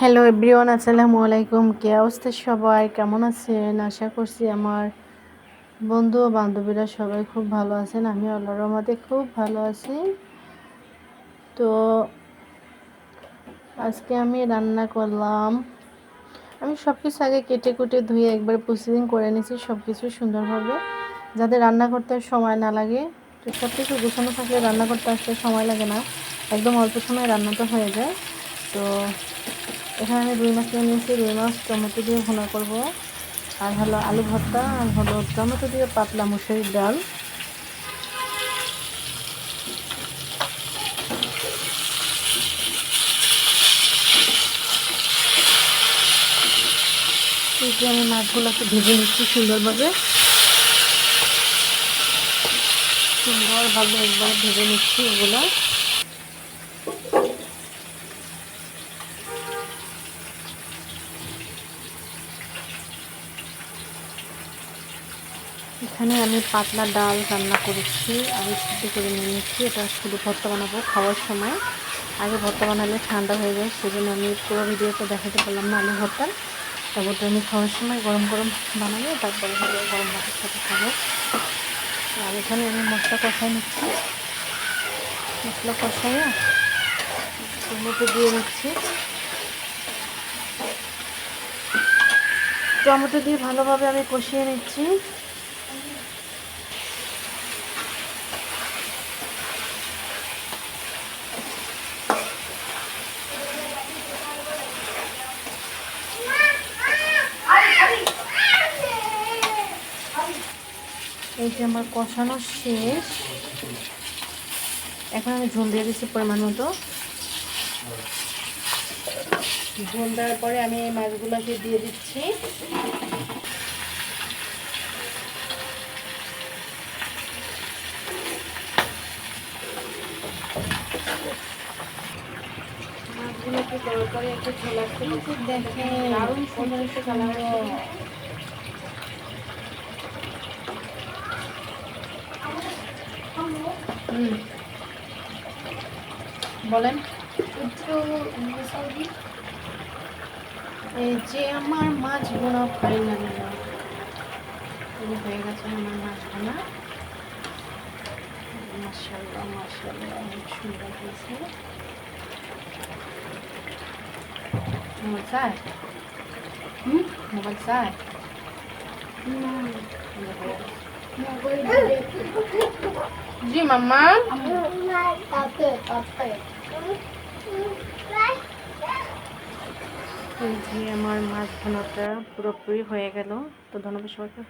Hello everyone, আসসালামু আলাইকুম। কে অবস্থা, সবাই কেমন আছেন? আশা করছি আমার বন্ধু ও বান্ধবীরা সবাই খুব ভালো আছেন। আমি আল্লাহর রহমতে খুব ভালো আছি। তো আজকে আমি রান্না করলাম। আমি সব কিছু আগে কেটে কুটে ধুয়ে একবার প্রসেসিং করে নিয়েছি সব কিছু সুন্দরভাবে, যাতে রান্না করতে সময় না লাগে। তো সব কিছু গোছানো থাকলে রান্না করতে আসতে সময় লাগে না, একদম অল্প সময় রান্নাটা হয়ে যায়। তো এখানে আমি রুই মাছ নিয়ে নিয়েছি। রুই মাছ টমেটো দিয়ে ভুনা করব, আর হলো আলু ভর্তা, আর হলো টমেটো দিয়ে পাতলা মুসুরির ডাল। এই যে আমি মাছগুলোকে ভেজে নিচ্ছি সুন্দরভাবে একবার ভেজে নিচ্ছি এগুলো। এখানে আমি পাতলা ডাল রান্না করেছি, আগে সিদ্ধ করে নিয়ে নিচ্ছি। এটা শুধু ভর্তা বানাবো খাওয়ার সময়। আগে ভর্তা বানালে ঠান্ডা হয়ে যায়, সেজন্য আমি পুরো ভিডিওটা দেখাতে পারলাম না আলু ভর্তা। তারপরটা আমি খাওয়ার সময় গরম গরম বানাবো, তারপরে হলে গরম ভাতের সাথে খাবো। আর এখানে আমি মশলা কষাই নিচ্ছি। মশলা কষাইয়া টমেটো দিয়ে দিচ্ছি। টমেটো দিয়ে ভালোভাবে আমি কষিয়ে নিচ্ছি। এই যে আমার কষানো শেষ, এখন আমি ঝোল দিয়ে দিচ্ছি পরিমাণ মতো। ঝোল দেওয়ার পরে আমি এই মাছগুলোকে দিয়ে দিচ্ছি। মাছগুলোকে দেওয়ার পরে একটু ঝোল আসতে দিচ্ছি। দেখেন দারুণ সুন্দর একটা কালার। বলেন। এই যে আমার মাছ বোনা ফাইনালি হয়ে গেছে। আমার মাছ বোনা মাশাআল্লাহ মাশাআল্লাহ অনেক সুন্দর হয়েছে। মোবাইল চাই? মোবাইল চাই? জি মাম্মা। এই যে আমার মাছ বোনাটা পুরোপুরি হয়ে গেল। তো ধন্যবাদ সবাইকে।